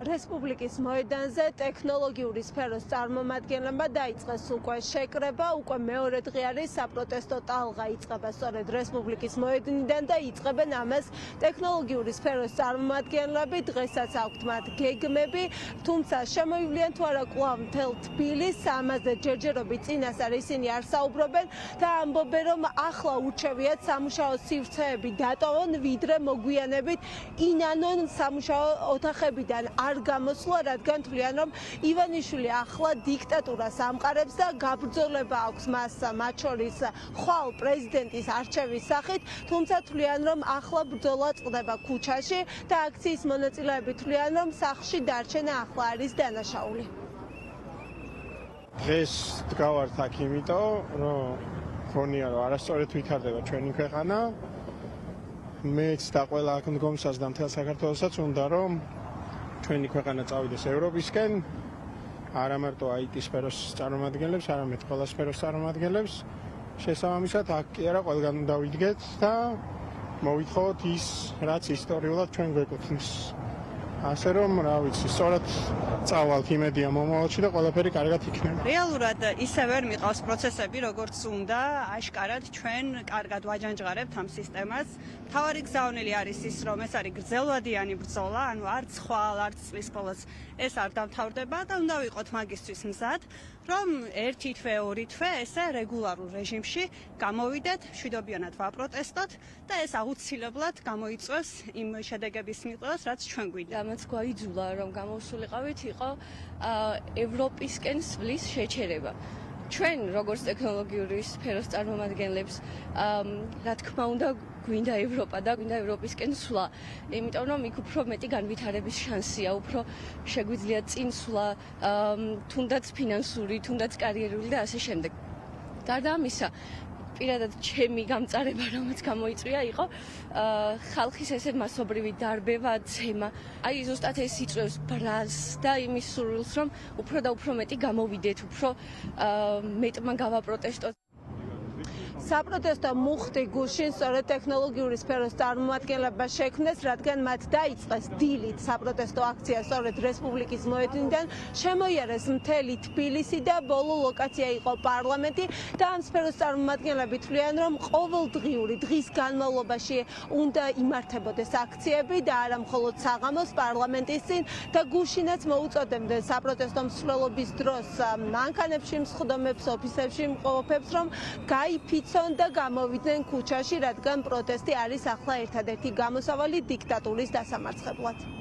რესპუბლიკის მოედანზე ტექნოლოგიური სფეროს წარმომადგენლებმა დაიწყეს უკვე შეკრება, უკვე მეორე დღე არის საპროტესტო ტალღა იწყება სწორედ რესპუბლიკის მოედნიდან და იწყებენ ამას ტექნოლოგიური სფეროს წარმომადგენლები, დღესაც აქვთ მათ გეგმები, თუმცა შემოივლიან თუ არა კვლავ მთელ თბილისს, ამაზე ჯერჯერობით წინასწარ ისინი არ საუბრობენ და ამბობენ, რომ ახლა ურჩევიათ სამუშაო სივრცეები დატოვონ, ვიდრე მოგვიანებით ინანონ სამუშაო ოთახებიდან არ გამოსვლა, რადგან თვლიან, რომ ივანიშვილი ახლა დიქტატურას ამყარებს და გაბრძოლება აქვს მას მათ შორის ხვალ პრეზიდენტის არჩევის სახით, თუმცა თვლიან, რომ ახლა ბრძოლა წყდება ქუჩაში და აქციის მონაწილეები თვლიან, რომ სახლში დარჩენა ახლა არის დანაშაული. დღეს დგავართ აქ იმიტომ, რომ ხონია რომ არასწორად ვითარდება ჩვენი ქვეყანა. მეც და ყველა აქ მდგომსაც და მთელ საქართველოსაც უნდა რომ ჩვენი ქვეყანა წავიდეს ევროპისკენ, არა მარტო IT სფეროს წარმომადგენლებს, არამედ ყველა სფეროს წარმომადგენლებს. შესაბამისად, აქ კი არა ყველგან უნდა ვიდგეთ და მოვითხოვოთ ის, რაც ისტორიულად ჩვენ გვეკუთვნის. ასე რომ, რა ვიცი, სწორად წავალთ იმედია მომავალში და ყველაფერი კარგად იქნება. რეალურად ისე ვერ მიყავს პროცესები, როგორც უნდა, აშკარად ჩვენ კარგად ვაჯანჯღარებთ ამ სისტემას. მთავარი გზავნილი არის ის, რომ ეს არის გრძელვადიანი ბრძოლა, ანუ არც ხვალ, არც წლის ბოლოს ეს არ დამთავრდება და უნდა ვიყოთ მაგისთვის მზად, რომ ერთი თვე, ორი თვე ესე რეგულარულ რეჟიმში გამოვიდეთ, მშვიდობიანად ვაპროტესტოთ და ეს აუცილებლად გამოიწვევს იმ შედეგების მიღწევას, რაც ჩვენ გვინდა. რამაც გვაიძულა, რომ გამოსულიყავით, იყო ევროპისკენ სვლის შეჩერება. ჩვენ, როგორც ტექნოლოგიური სფეროს წარმომადგენლებს, რა თქმა უნდა, გვინდა ევროპა და გვინდა ევროპისკენ სვლა. იმიტომ რომ იქ უფრო მეტი განვითარების შანსია, უფრო შეგვიძლია წინ სვლა, თუნდაც ფინანსური, თუნდაც კარიერული და ასე შემდეგ. გარდა ამისა, პირადად ჩემი გამწარება, რომელიც გამოიწვია, იყო ხალხის ესე მასობრივი დარბევა, ძემა. აი ზუსტად ეს იწვევს ბრალს და იმის სურვილს, რომ უფრო და უფრო მეტი გამოვიდეთ, უფრო მეტმა გავაპროტესტოთ. საპროტესტო მუხტი გუშინ სწორედ ტექნოლოგიური სფეროს წარმომადგენლებმა შექმნეს, რადგან მათ დაიწყეს დილით საპროტესტო აქცია სწორედ რესპუბლიკის მოედნიდან, შემოიარეს მთელი თბილისი და ბოლო ლოკაცია იყო პარლამენტი და ამ სფეროს წარმომადგენლები თვლიან, რომ ყოველდღიური დღის განმავლობაში უნდა იმართებოდეს აქციები და არა მხოლოდ საღამოს პარლამენტის წინ და გუშინაც მოუწოდებდნენ საპროტესტო მსვლელობის დროს მანქანებში მსხდომებს, ოფისებში მყოფებს, რომ გაიფიცონ და გამოვიდნენ ქუჩაში, რადგან პროტესტი არის ახლა ერთადერთი გამოსავალი დიქტატურის დასამარცხებლად.